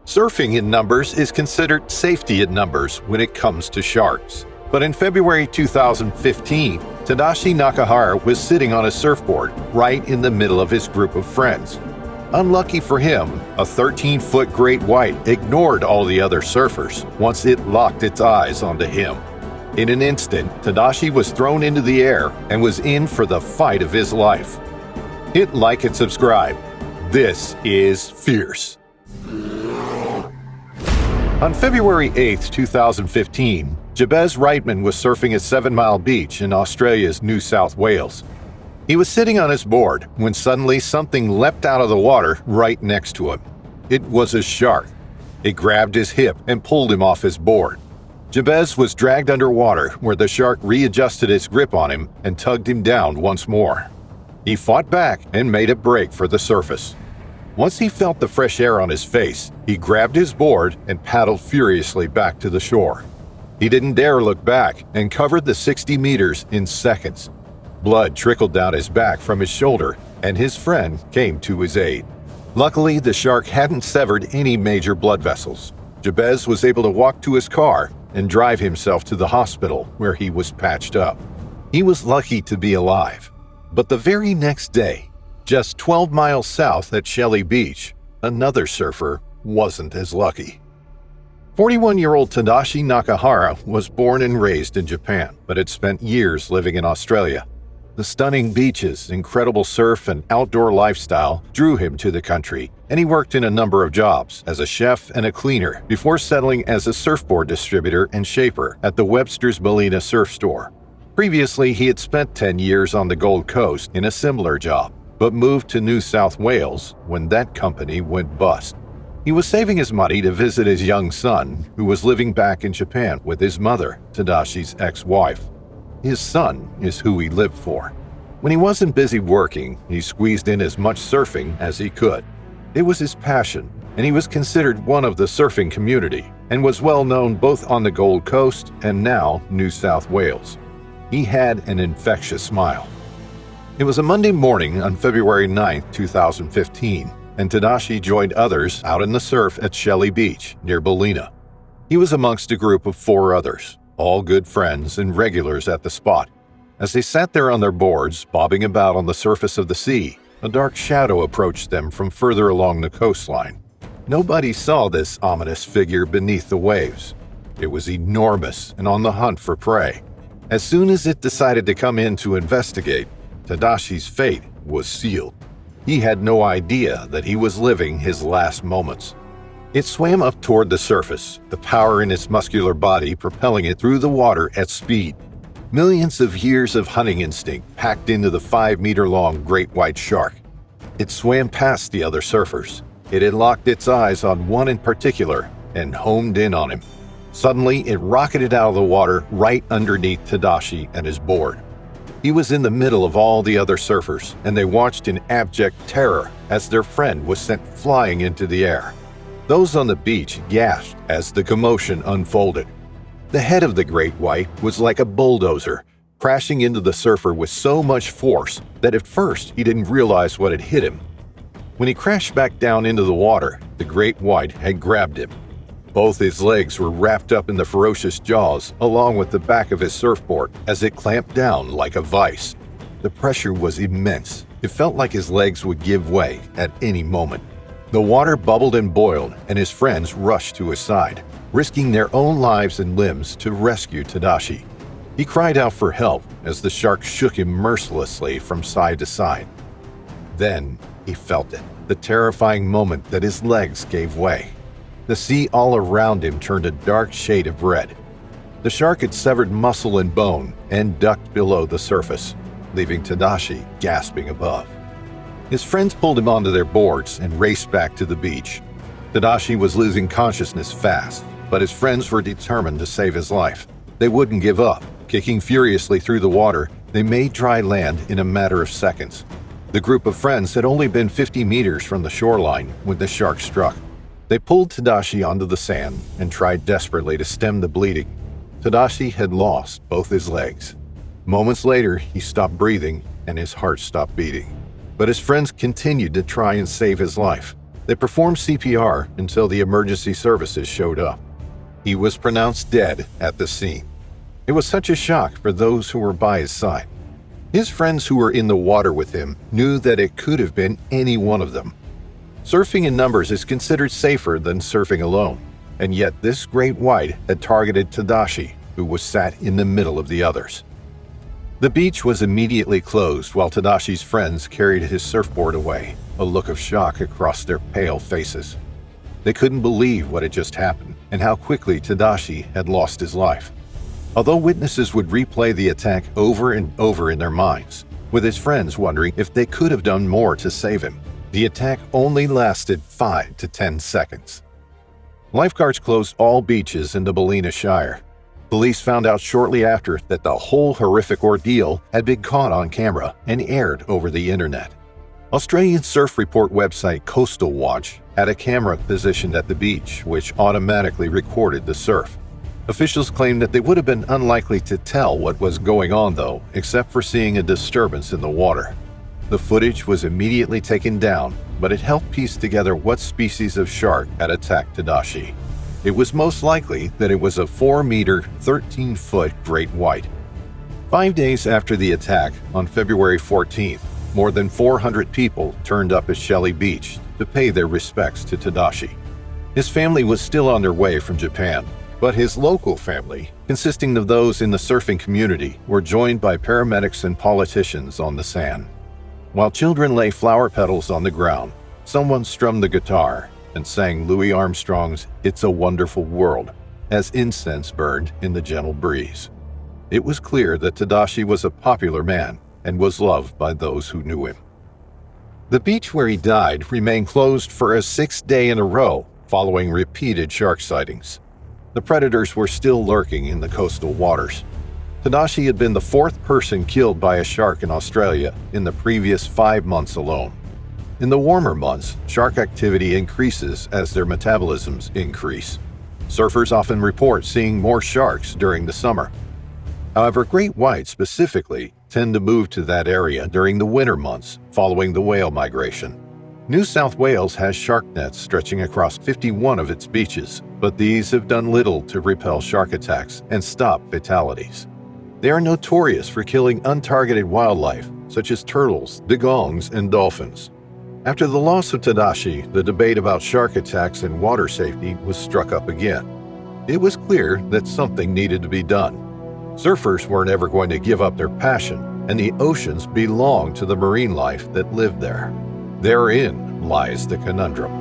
Surfing in numbers is considered safety in numbers when it comes to sharks. But in February 2015, Tadashi Nakahara was sitting on a surfboard right in the middle of his group of friends. Unlucky for him, a 13-foot great white ignored all the other surfers once it locked its eyes onto him. In an instant, Tadashi was thrown into the air and was in for the fight of his life. Hit like and subscribe. This is Fierce. On February 8, 2015, Jabez Reitman was surfing at 7 Mile Beach in Australia's New South Wales. He was sitting on his board when suddenly something leapt out of the water right next to him. It was a shark. It grabbed his hip and pulled him off his board. Jabez was dragged underwater where the shark readjusted its grip on him and tugged him down once more. He fought back and made a break for the surface. Once he felt the fresh air on his face, he grabbed his board and paddled furiously back to the shore. He didn't dare look back and covered the 60 meters in seconds. Blood trickled down his back from his shoulder, and his friend came to his aid. Luckily, the shark hadn't severed any major blood vessels. Jabez was able to walk to his car and drive himself to the hospital where he was patched up. He was lucky to be alive. But the very next day, just 12 miles south at Shelly Beach, another surfer wasn't as lucky. 41-year-old Tadashi Nakahara was born and raised in Japan, but had spent years living in Australia. The stunning beaches, incredible surf, and outdoor lifestyle drew him to the country, and he worked in a number of jobs as a chef and a cleaner before settling as a surfboard distributor and shaper at the Webster's Ballina surf store. Previously, he had spent 10 years on the Gold Coast in a similar job, but moved to New South Wales when that company went bust. He was saving his money to visit his young son, who was living back in Japan with his mother, Tadashi's ex-wife. His son is who he lived for. When he wasn't busy working, he squeezed in as much surfing as he could. It was his passion, and he was considered one of the surfing community, and was well known both on the Gold Coast and now New South Wales. He had an infectious smile. It was a Monday morning on February 9, 2015, and Tadashi joined others out in the surf at Shelly Beach near Ballina. He was amongst a group of 4 others, all good friends and regulars at the spot. As they sat there on their boards, bobbing about on the surface of the sea, a dark shadow approached them from further along the coastline. Nobody saw this ominous figure beneath the waves. It was enormous and on the hunt for prey. As soon as it decided to come in to investigate, Tadashi's fate was sealed. He had no idea that he was living his last moments. It swam up toward the surface, the power in its muscular body propelling it through the water at speed. Millions of years of hunting instinct packed into the 5-meter-long great white shark. It swam past the other surfers. It had locked its eyes on one in particular and homed in on him. Suddenly, it rocketed out of the water right underneath Tadashi and his board. He was in the middle of all the other surfers, and they watched in abject terror as their friend was sent flying into the air. Those on the beach gasped as the commotion unfolded. The head of the great white was like a bulldozer, crashing into the surfer with so much force that at first he didn't realize what had hit him. When he crashed back down into the water, the great white had grabbed him. Both his legs were wrapped up in the ferocious jaws, along with the back of his surfboard, as it clamped down like a vice. The pressure was immense. It felt like his legs would give way at any moment. The water bubbled and boiled, and his friends rushed to his side, risking their own lives and limbs to rescue Tadashi. He cried out for help as the shark shook him mercilessly from side to side. Then he felt it, the terrifying moment that his legs gave way. The sea all around him turned a dark shade of red. The shark had severed muscle and bone and ducked below the surface, leaving Tadashi gasping above. His friends pulled him onto their boards and raced back to the beach. Tadashi was losing consciousness fast, but his friends were determined to save his life. They wouldn't give up. Kicking furiously through the water, they made dry land in a matter of seconds. The group of friends had only been 50 meters from the shoreline when the shark struck. They pulled Tadashi onto the sand and tried desperately to stem the bleeding. Tadashi had lost both his legs. Moments later, he stopped breathing and his heart stopped beating. But his friends continued to try and save his life. They performed CPR until the emergency services showed up. He was pronounced dead at the scene. It was such a shock for those who were by his side. His friends who were in the water with him knew that it could have been any one of them. Surfing in numbers is considered safer than surfing alone, and yet this great white had targeted Tadashi, who was sat in the middle of the others. The beach was immediately closed while Tadashi's friends carried his surfboard away, a look of shock across their pale faces. They couldn't believe what had just happened and how quickly Tadashi had lost his life. Although witnesses would replay the attack over and over in their minds, with his friends wondering if they could have done more to save him, the attack only lasted 5 to 10 seconds. Lifeguards closed all beaches in the Ballina Shire. Police found out shortly after that the whole horrific ordeal had been caught on camera and aired over the internet. Australian surf report website Coastal Watch had a camera positioned at the beach which automatically recorded the surf. Officials claimed that they would have been unlikely to tell what was going on though, except for seeing a disturbance in the water. The footage was immediately taken down, but it helped piece together what species of shark had attacked Tadashi. It was most likely that it was a 4-meter, 13-foot great white. 5 days after the attack, on February 14th, more than 400 people turned up at Shelley Beach to pay their respects to Tadashi. His family was still on their way from Japan, but his local family, consisting of those in the surfing community, were joined by paramedics and politicians on the sand. While children lay flower petals on the ground, someone strummed the guitar and sang Louis Armstrong's "It's a Wonderful World" as incense burned in the gentle breeze. It was clear that Tadashi was a popular man and was loved by those who knew him. The beach where he died remained closed for a 6th day in a row following repeated shark sightings. The predators were still lurking in the coastal waters. Tadashi had been the 4th person killed by a shark in Australia in the previous 5 months alone. In the warmer months, shark activity increases as their metabolisms increase. Surfers often report seeing more sharks during the summer. However, great whites specifically tend to move to that area during the winter months following the whale migration. New South Wales has shark nets stretching across 51 of its beaches, but these have done little to repel shark attacks and stop fatalities. They are notorious for killing untargeted wildlife, such as turtles, dugongs, and dolphins. After the loss of Tadashi, the debate about shark attacks and water safety was struck up again. It was clear that something needed to be done. Surfers weren't ever going to give up their passion, and the oceans belong to the marine life that lived there. Therein lies the conundrum.